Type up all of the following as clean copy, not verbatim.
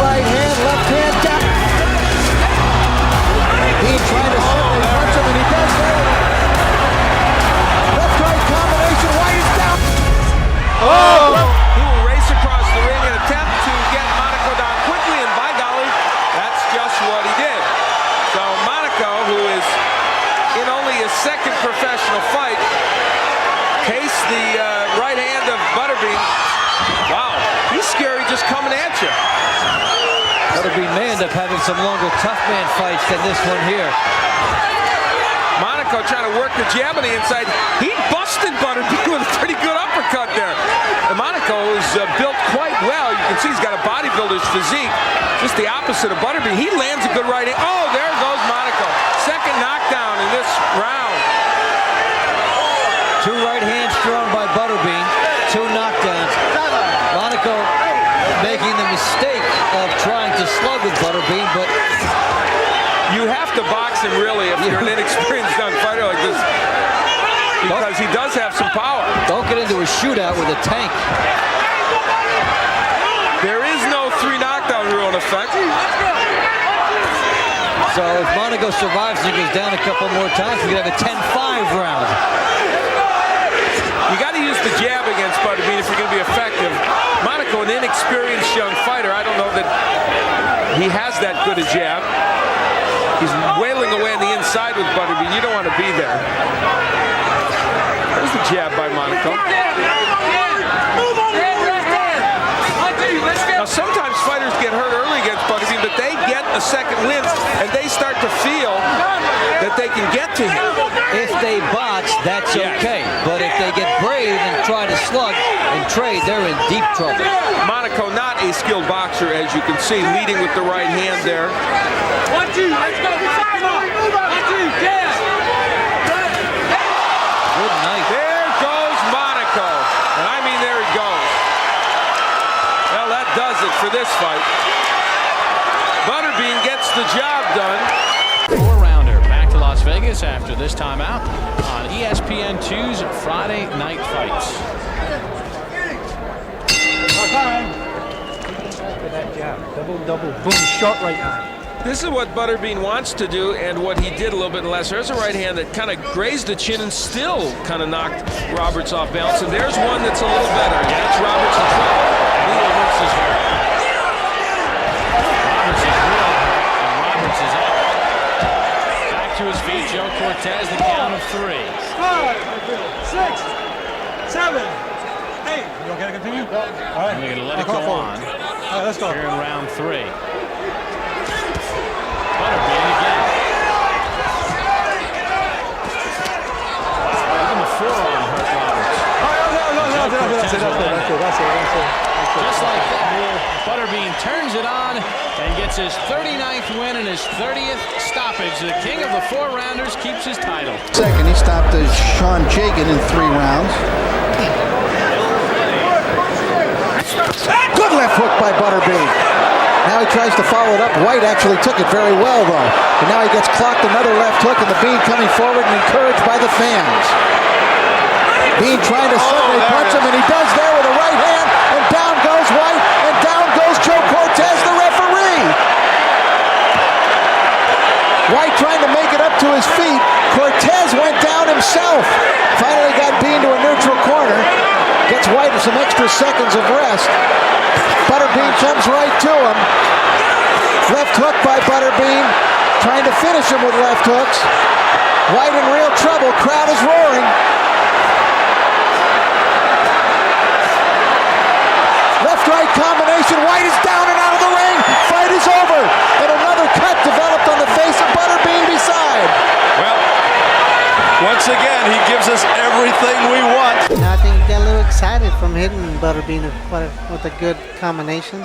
right hand, left hand down. Bean trying to suddenly punch him, and he does that. Left-right combination, White is down. Oh! He will race across the ring and attempt to get Monaco down quickly, and by golly, that's just what he did. So Monaco, who is in only his second professional fight, cased the right hand of Butterbean. Wow, he's scary just coming at you. Butterbean may end up having some longer tough man fights than this one here. Monaco trying to work the jab on the inside. He busted Butterbean with a pretty good uppercut there. And Monaco is built quite well. You can see he's got a bodybuilder's physique. Just the opposite of Butterbean. He lands a good right hand. Oh, there goes Monaco. Second knockdown in this round. Two right hands thrown by Butterbean. Two knockdowns. Monaco making the mistake of trying to slug with Butterbean, but you have to box him really if you're an inexperienced young fighter like this, because he does have some power. Don't get into a shootout with a tank. There is no 3 knockdown rule in effect. So if Monaco survives and goes down a couple more times, we could have a 10-5 round. You got to use the jab against Butterbean if you're going to be effective. Monaco, an inexperienced young fighter, I don't know that he has that good a jab. He's wailing away on the inside with Butterbean. You don't want to be there. There's the jab by Monaco. Now, sometimes fighters get hurt early against Butterbean, but they get a second win, and they start to feel that they can get to him. If they box, that's okay. But if they get brave and try to slug and trade, they're in deep trouble. Monaco, not a skilled boxer, as you can see, leading with the right hand there. 1, 2, let's go. 1, 2, yeah. Good night. There goes Monaco. And I mean, there he goes. Well, that does it for this fight. Butterbean gets the job done. 4-rounder back to Las Vegas after this timeout on ESPN2's Friday Night Fights. That jab, double, boom, shot right hand. This is what Butterbean wants to do, and what he did a little bit less. There's a right hand that kind of grazed the chin and still kind of knocked Roberts off balance. And there's one that's a little better. And that's Roberts in trouble. Neil works his hurt. Roberts is real hurt, and Roberts is up. Back to his feet, Joe Cortez, the count of 3. 5, 6, 7, 8. You okay to continue? All right. And we're going to let it go on. All right, let's go. Here in round 3. Butterbean again. Wow, even the forearm hurt Roberts. That's it. Just like that, Butterbean turns it on and gets his 39th win and his 30th stoppage. The king of the 4-rounders keeps his title. Second, he stopped Sean Jagan in 3 rounds. Good left hook by Butterbean. Now he tries to follow it up. White actually took it very well, though. And now he gets clocked another left hook, and the Bean coming forward and encouraged by the fans. Bean trying to suddenly punch him, and he does there with a right hand, and down goes White, and down goes Joe Cortez, the referee. White trying to make it up to his feet. Cortez went down himself. Finally got Bean to a neutral corner. Gets White some extra seconds of rest. Butterbean comes right to him. Left hook by Butterbean. Trying to finish him with left hooks. White in real trouble. Crowd is roaring. Left-right combination. White is down and out of the ring. Fight is over. And another cut developed on the face of Butterbean beside. Well, once again, he gives us everything we want. I think he got a little excited from hitting Butterbean with a good combination.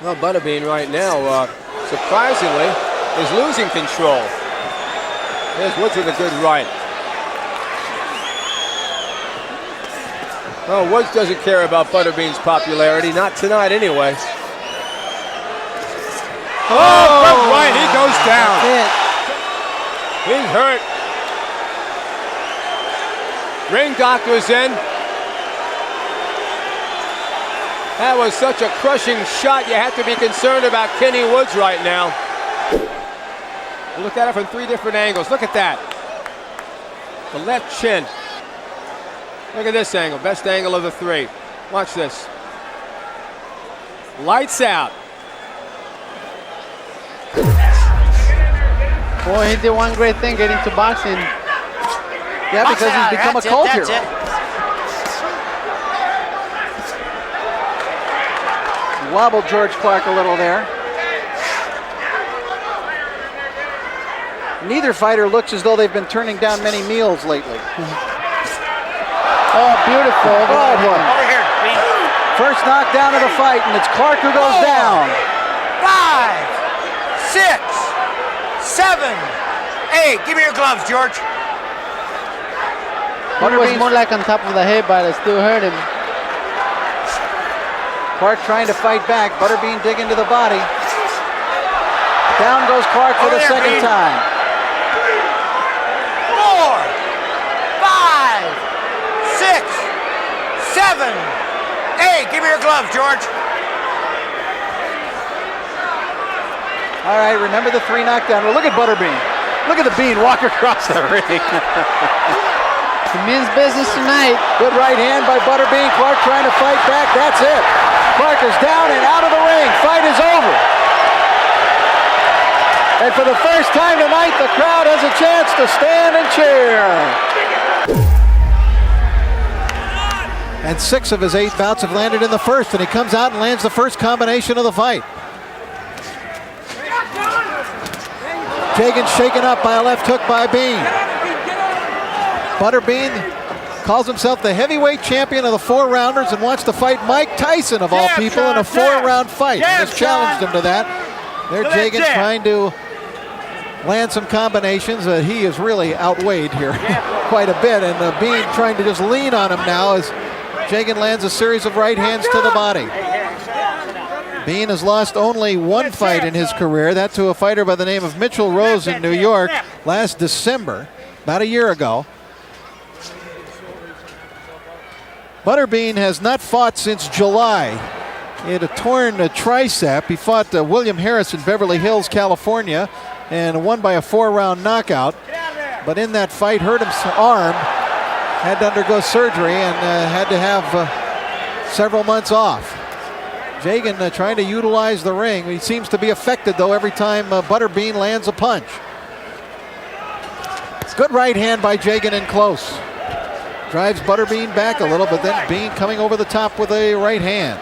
Well, Butterbean right now, surprisingly, is losing control. There's Woods with a good right. Well, Woods doesn't care about Butterbean's popularity, not tonight anyway. Oh, good right, he goes down. He's hurt. Ring doctor's in. That was such a crushing shot. You have to be concerned about Kenny Woods right now. Look at it from 3 different angles. Look at that. The left chin. Look at this angle. Best angle of the 3. Watch this. Lights out. Boy, he did one great thing getting to boxing. Yeah, because he's become a cult hero. Wobbled George Clark a little there. Neither fighter looks as though they've been turning down many meals lately. Oh, beautiful. Oh, boy. Over here, Bean. First knockdown of the fight, and it's Clark who goes down. 5, 6, 7, 8. Give me your gloves, George. It was more like on top of the head, but it still hurt him. Clark trying to fight back. Butterbean digging to the body. Down goes Clark for the second time. 4, 5, 6, 7, 8. Give me your gloves, George. All right, remember the 3 knockdown. Well, look at Butterbean. Look at the Bean walk across the ring. He means business tonight. Good right hand by Butterbean. Clark trying to fight back. That's it. Clark is down and out of the ring. Fight is over. And for the first time tonight, the crowd has a chance to stand and cheer. And 6 of his 8 bouts have landed in the first, and he comes out and lands the first combination of the fight. Jagan shaken up by a left hook by Bean. Butterbean calls himself the heavyweight champion of the 4-rounders and wants to fight Mike Tyson, of all people, in a 4-round fight. Just challenged him to that. There, Jagan trying to land some combinations. He is really outweighed here quite a bit, and Bean trying to just lean on him now as Jagan lands a series of right hands to the body. Bean has lost only 1 fight in his career, that to a fighter by the name of Mitchell Rose in New York last December, about a year ago. Butterbean has not fought since July. He had a torn tricep. He fought William Harris in Beverly Hills, California, and won by a 4-round knockout. But in that fight, hurt his arm, had to undergo surgery, and had to have several months off. Jagan trying to utilize the ring. He seems to be affected, though, every time Butterbean lands a punch. Good right hand by Jagan in close. Drives Butterbean back a little, but then Bean coming over the top with a right hand.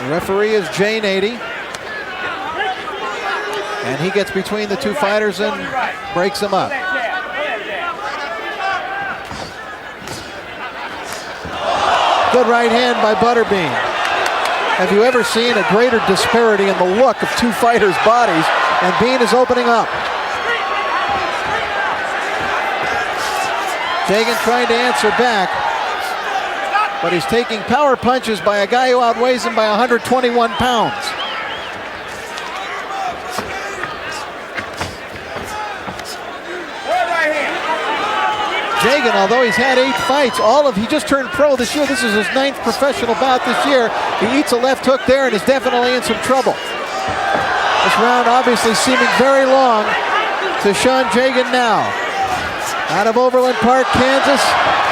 The referee is Jay Nady. And he gets between the 2 fighters and breaks them up. Good right hand by Butterbean. Have you ever seen a greater disparity in the look of 2 fighters' bodies? And Bean is opening up. Jagan trying to answer back, but he's taking power punches by a guy who outweighs him by 121 pounds. Jagan, although he's had 8 fights, he just turned pro this year. This is his 9th professional bout this year. He eats a left hook there and is definitely in some trouble. This round obviously seeming very long to Sean Jagan now. Out of Overland Park, Kansas,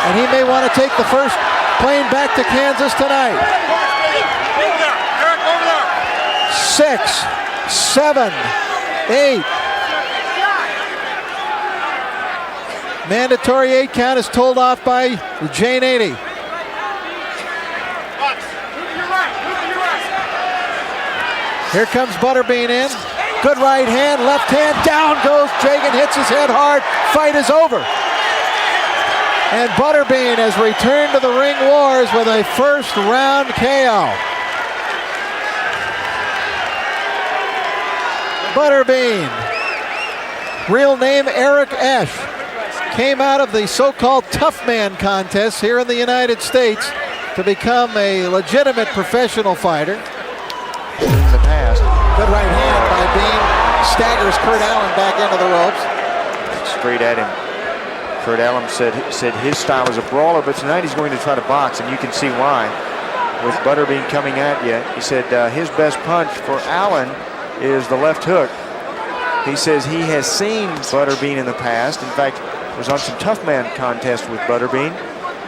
and he may want to take the first plane back to Kansas tonight. 6, 7, 8. Mandatory 8 count is told off by Jay Nady. Here comes Butterbean in. Good right hand, left hand, down goes Jagan, hits his head hard. Fight is over. And Butterbean has returned to the ring wars with a 1st round KO. Butterbean, real name Eric Esch, came out of the so-called tough man contest here in the United States to become a legitimate professional fighter. In the past. Good right hand by Bean. Staggers Kurt Allen back into the ropes. Straight at him. Kurt Allen said his style is a brawler, but tonight he's going to try to box, and you can see why. With Butterbean coming at you, he said his best punch for Allen is the left hook. He says he has seen Butterbean in the past. In fact, was on some tough man contests with Butterbean.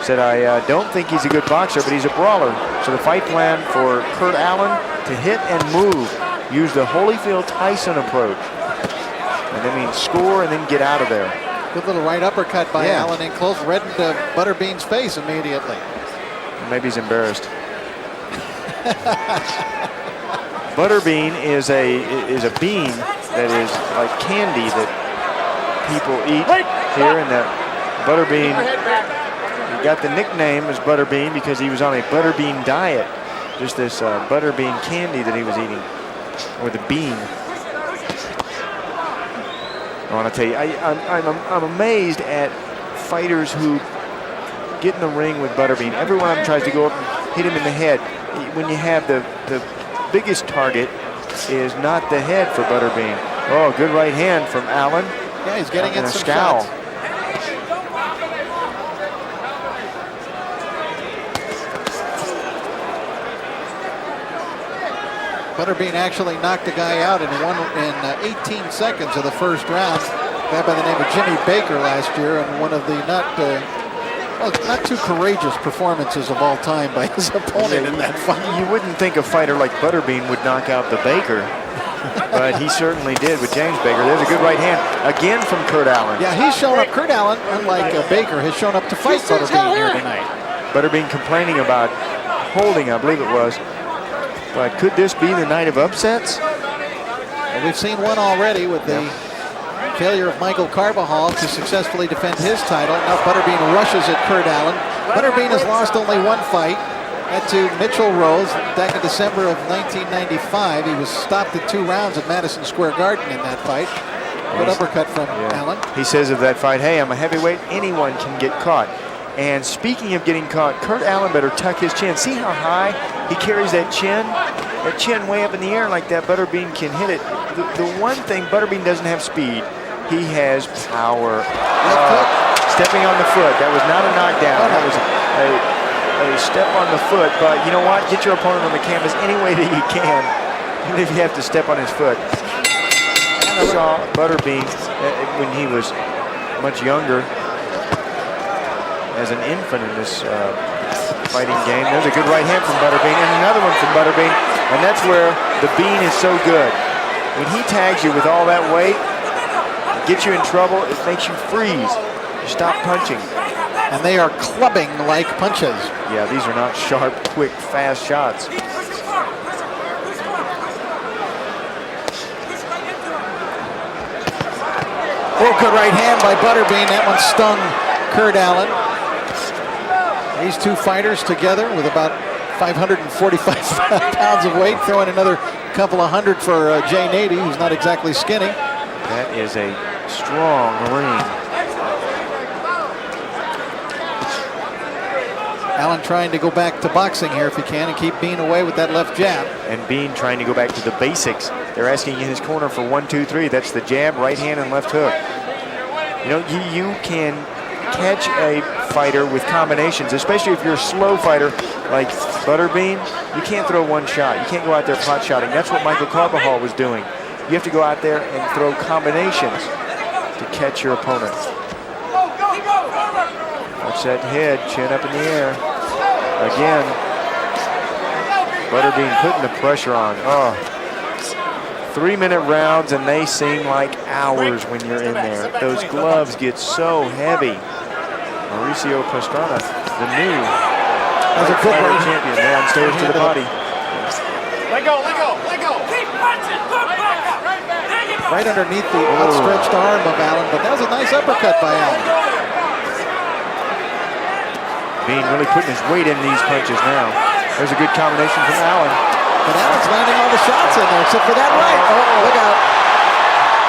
Said, I don't think he's a good boxer, but he's a brawler. So the fight plan for Kurt Allen to hit and move. Use the Holyfield Tyson approach. And that means score and then get out of there. Good little right uppercut by Allen in close, reddened Butterbean's face immediately. Maybe he's embarrassed. Butterbean is a bean that is like candy that people eat here, and that Butterbean, he got the nickname as Butterbean because he was on a Butterbean diet. Just this Butterbean candy that he was eating, or the bean. I want to tell you, I'm amazed at fighters who get in the ring with Butterbean. Every one of them tries to go up and hit him in the head. When you have the biggest target is not the head for Butterbean. Oh, good right hand from Allen. Yeah, he's getting in a some scowl. shots. Butterbean actually knocked a guy out in 18 seconds of the first round. A guy by the name of Jimmy Baker last year, and one of the not too courageous performances of all time by his opponent in that fight. You wouldn't think a fighter like Butterbean would knock out the Baker, but he certainly did with James Baker. There's a good right hand again from Kurt Allen. Yeah, he's shown up. Kurt Allen, unlike Baker, has shown up to fight Butterbean here tonight. Butterbean complaining about holding, I believe it was. But could this be the night of upsets? Well, we've seen one already with the failure of Michael Carbajal to successfully defend his title. Now Butterbean rushes at Kurt Allen. Butterbean has lost only one fight. That to Mitchell Rose back in December of 1995. He was stopped in 2 rounds at Madison Square Garden in that fight. Good uppercut from Allen. He says of that fight, hey, I'm a heavyweight. Anyone can get caught. And speaking of getting caught, Kurt Allen better tuck his chin. See how high he carries that chin? That chin way up in the air like that. Butterbean can hit it. The one thing, Butterbean doesn't have speed. He has power. Stepping on the foot. That was not a knockdown. That was a step on the foot. But you know what? Get your opponent on the canvas any way that you can, even if you have to step on his foot. I saw Butterbean when he was much younger, as an infant in this fighting game. There's a good right hand from Butterbean, and another one from Butterbean, and that's where the bean is so good. When he tags you with all that weight, it gets you in trouble, it makes you freeze. You stop punching. And they are clubbing like punches. Yeah, these are not sharp, quick, fast shots. Oh, good right hand by Butterbean. That one stung Kurt Allen. These two fighters together with about 545 pounds of weight, throwing another couple of hundred for Jay Nady, who's not exactly skinny. That is a strong Marine. Allen trying to go back to boxing here if he can and keep Bean away with that left jab. And Bean trying to go back to the basics. They're asking in his corner for 1, 2, 3. That's the jab, right hand, and left hook. You know, you can catch a fighter with combinations, especially if you're a slow fighter like Butterbean. You can't throw one shot. You can't go out there pot shotting. That's what Michael Carbajal was doing. You have to go out there and throw combinations to catch your opponent. Watch that head, chin up in the air. Again, Butterbean putting the pressure on. Oh, 3-minute rounds, and they seem like hours when you're in there. Those gloves get so heavy. Mauricio Pastrana, the new champion, downstairs to the body. Let go, let go, let go. Right underneath the outstretched arm of Allen, but that was a nice uppercut by Allen. Bean really putting his weight in these punches now. There's a good combination from Allen. But Allen's landing all the shots in there, except for that right. Oh, look out.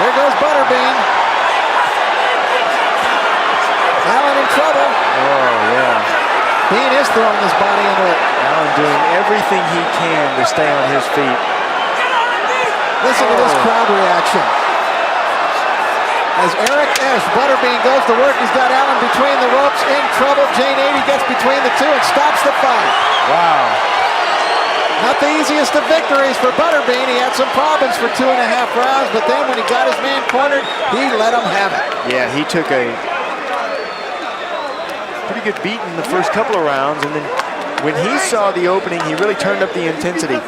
There goes Butterbean. Allen in trouble. Oh, yeah. Bean is throwing his body into it. Allen doing everything he can to stay on his feet. Listen to this crowd reaction. As Eric Esch, Butterbean goes to work, he's got Allen Whoops, in trouble. Jane 80 gets between the two and stops the fight. Wow. Not the easiest of victories for Butterbean. He had some problems for 2.5 rounds, but then when he got his man cornered, he let him have it. Yeah, he took a pretty good beat in the first couple of rounds, and then when he saw the opening, he really turned up the intensity.